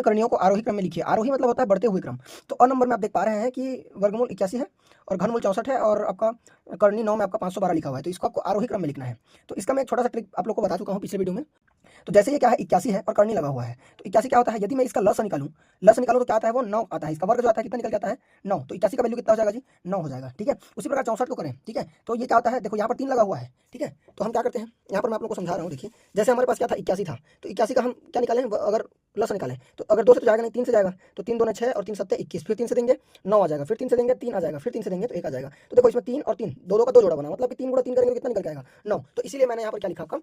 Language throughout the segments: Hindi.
करणियों को आरोही क्रम में लिखिए। आरोही मतलब होता है बढ़ते हुए क्रम। तो अ नंबर में आप देख पा रहे हैं कि वर्गमूल 81 है और घनमूल 64 है और आपका करनी 9 में आपका 512 लिखा हुआ है। तो इसको आपको आरोही क्रम में लिखना है। तो इसका मैं एक छोटा सा ट्रिक आप लोग को बता चुका हूँ पिछले वीडियो में। तो जैसे ये क्या है 81 है और करनी लगा हुआ है। तो 81 क्या होता है, यदि मैं इसका लस निकालूँ तो क्या आता है वो 9 आता है। इसका वर्ग जो आता है कितना निकल जाता है 9। तो 81 का वैल्यू कितना हो जाएगा जी 9 हो जाएगा। ठीक है, उसी प्रकार 64 को करें। ठीक है, तो ये क्या होता है, देखो यहाँ पर 3 लगा हुआ है। ठीक है, तो हम क्या करते हैं, यहाँ पर मैं आप लोग को समझा रहा हूँ। देखिए जैसे हमारे पास क्या था 81 था, तो 81 का हम क्या निकालें, अगर लस निकालें तो अगर 2 से तो जाएगा नहीं, 3 से जाएगा। तो 3 दूने 6 और 3 सत्ते 21, फिर 3 से देंगे 9 आ जाएगा, फिर 3 से देंगे 3 आ जाएगा, फिर 3 से देंगे तो 1 आ जाएगा। तो देखो इसमें 3 और 3 दो का 2 जोड़ा बना, मतलब कि 3 गुणा 3 करेंगे तो कितना निकल के आएगा 9। तो इसीलिए मैंने यहाँ पर क्या लिखा आपका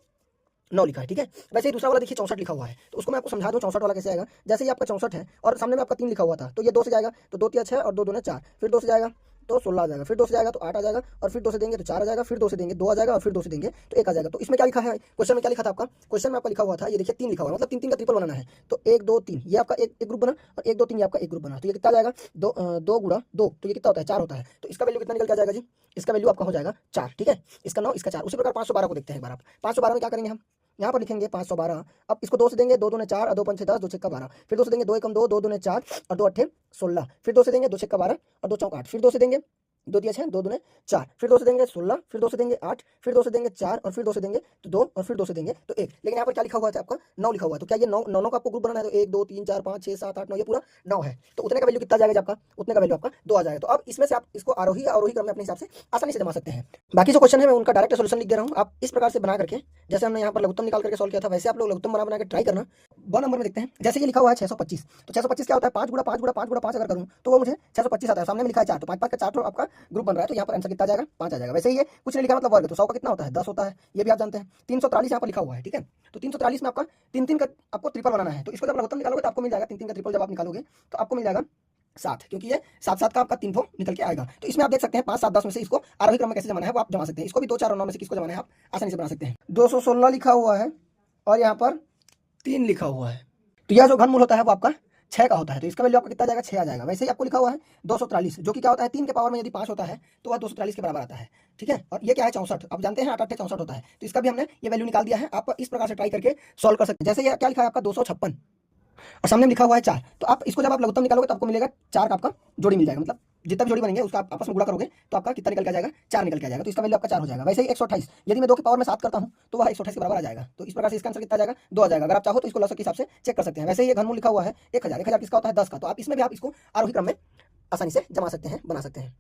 9 लिखा है। ठीक है, वैसे ही दूसरा वाला देखिए 64 लिखा हुआ है। तो उसको मैं आपको समझा दूं 64 वाला कैसे आएगा। जैसे ये आपका 64 है और सामने में आपका 3 लिखा हुआ था, तो ये 2 से जाएगा तो 2 तिया 6 और 2 दूने 4, फिर 2 से जाएगा तो 16 आ जाएगा, फिर 2 से जाएगा तो 8 आ जाएगा, और फिर 2 से देंगे तो 4 आ जाएगा, फिर 2 से देंगे 2 आ जाएगा, और फिर 2 से देंगे तो 1 आ जाएगा। तो इसमें क्या लिखा है, क्वेश्चन में क्या लिखा था आपका, क्वेश्चन में आपका लिखा हुआ था, ये देखिए 3 लिखा हुआ है, मतलब 3 3 का ट्रिपल बनाना है। तो 1 2 3 ये आपका एक ग्रुप बना, और 1 2 3 ये आपका एक ग्रुप बना। तो ये कितना आ जाएगा 2 गुणा 2, तो ये कितना होता है 4 होता है। तो इसका वैल्यू कितना निकल के आ जाएगा जी, इसका वैल्यू आपका हो जाएगा 4। ठीक है, इसका 9 इसका 4। उसी प्रकार 512 को देखते हैं एक बार आप। 512 में क्या करेंगे हम, यहाँ पर लिखेंगे 512। अब इसको 2 से देंगे 2 दूने 4 और 2 पंचे 10, 2 छक्का 12, फिर 2 से देंगे 2 एकम 2, 2 दूने 4 और 2 अट्ठे 16, फिर 2 से देंगे 2 छक्का 12 और 2 चौक 8, फिर 2 से देंगे 2 दिया 6, 2 दूने 4, फिर 2 से देंगे 16, फिर 2 से देंगे 8, फिर 2 से देंगे 4, और फिर 2 से देंगे तो 2, और फिर 2 से देंगे तो 1। लेकिन यहाँ पर क्या लिखा हुआ है आपका 9 लिखा हुआ है। तो क्या ये 9 9 का आपको ग्रुप बनाना है, तो 1 2 3 4 5 6 7 8 9, ये पूरा 9 है। तो उतने का वैल्यू कितना जाएगा आपका, उतने का वैल्यू आपका 2 आ जाएगा। तो अब इसमें से आप इसको आरोही या अवरोही क्रम में अपने हिसाब से आसानी से जमा सकते हैं। बाकी जो क्वेश्चन है मैं उनका डायरेक्ट सोल्यूशन लिख दे रहा हूँ। आप इस प्रकार से बना करके, जैसे हमने यहाँ पर लघुत्तम निकाल करके सॉल्व किया था, वैसे आप लोग लघुत्तम बना के ट्राई करना। 2 नंबर में देखते हैं, जैसे ये लिखा हुआ है 625। तो 625 क्या होता है, 5 गुणा 5 गुणा 5 गुणा 5 अगर करूँ तो वो मुझे 625 आता है। सामने में लिखा है 4, तो 5 5 का 4 तो आपका ग्रुप बन रहा है। तो यहाँ पर आंसर कितना आ जाएगा 5 आ जाएगा। वैसे ही ये कुछ नहीं लिखा, मतलब वर्ग, तो 100 का कितना होता है 10 होता है, ये भी आप जानते हैं। 343 यहाँ पर लिखा हुआ है। ठीक है, तो 343 में आपका 3 3 का आपको ट्रिपल बनाना है। तो इसको जब लघुत्तम निकालोगे तो आपको मिल जाएगा 3 3 का ट्रिपल, जब आप निकालोगे तो आपको मिल जाएगा 7, क्योंकि ये 7 7 का आपका 3 ठो निकल के आएगा। तो इसमें आप देख सकते हैं 5 7 10 में से इसको आरोही क्रम में कैसे जमाना है वो आप जमा सकते हैं। इसको भी 2 4 और 9 में से किसको जमाना है आप आसानी से बना सकते हैं। 216 लिखा हुआ है और यहाँ पर 3 लिखा हुआ है। तो यह जो घनमूल होता है वो आपका 6 का होता है। तो इसका वैल्यू आपका कितना जाएगा 6 आ जाएगा। वैसे ही आपको लिखा हुआ है 243, जो कि क्या होता है 3 के पावर में यदि 5 होता है तो वह 243 के बराबर आता है। ठीक है, और ये क्या है 64, आप जानते हैं 8 8 64 होता है। तो इसका भी हमने ये वैल्यू निकाल दिया है। आप इस प्रकार से ट्राई करके सॉल्व कर सकते हैं। जैसे ये क्या लिखा है आपका 256 और सामने में लिखा हुआ है 4, तो आप इसको जब आप लघुत्तम निकालोगे तो आपको मिलेगा 4 का आपका जोड़ी मिल जाएगा। मतलब जितना भी जोड़ी बनेंगे उसका आप आपस में गुणा करोगे तो आपका कितना निकल के आ जाएगा 4 निकल के आ जाएगा। तो इसका वैल्यू आपका 4 हो जाएगा। वैसे ही 128, यदि मैं 2 के पावर में 7 करता हूं तो वह 128 के बराबर आ जाएगा। तो इस प्रकार से इसका आंसर कितना आ जाएगा 2 आ जाएगा। अगर आप चाहो तो इसको लसक के हिसाब से चेक कर सकते हैं। वैसे ही ये घनमूल लिखा हुआ है 1000 1000 किसका होता है 10 का। तो आप इसमें भी आप इसको आरोही क्रम में आसानी से जमा सकते हैं, बना सकते हैं।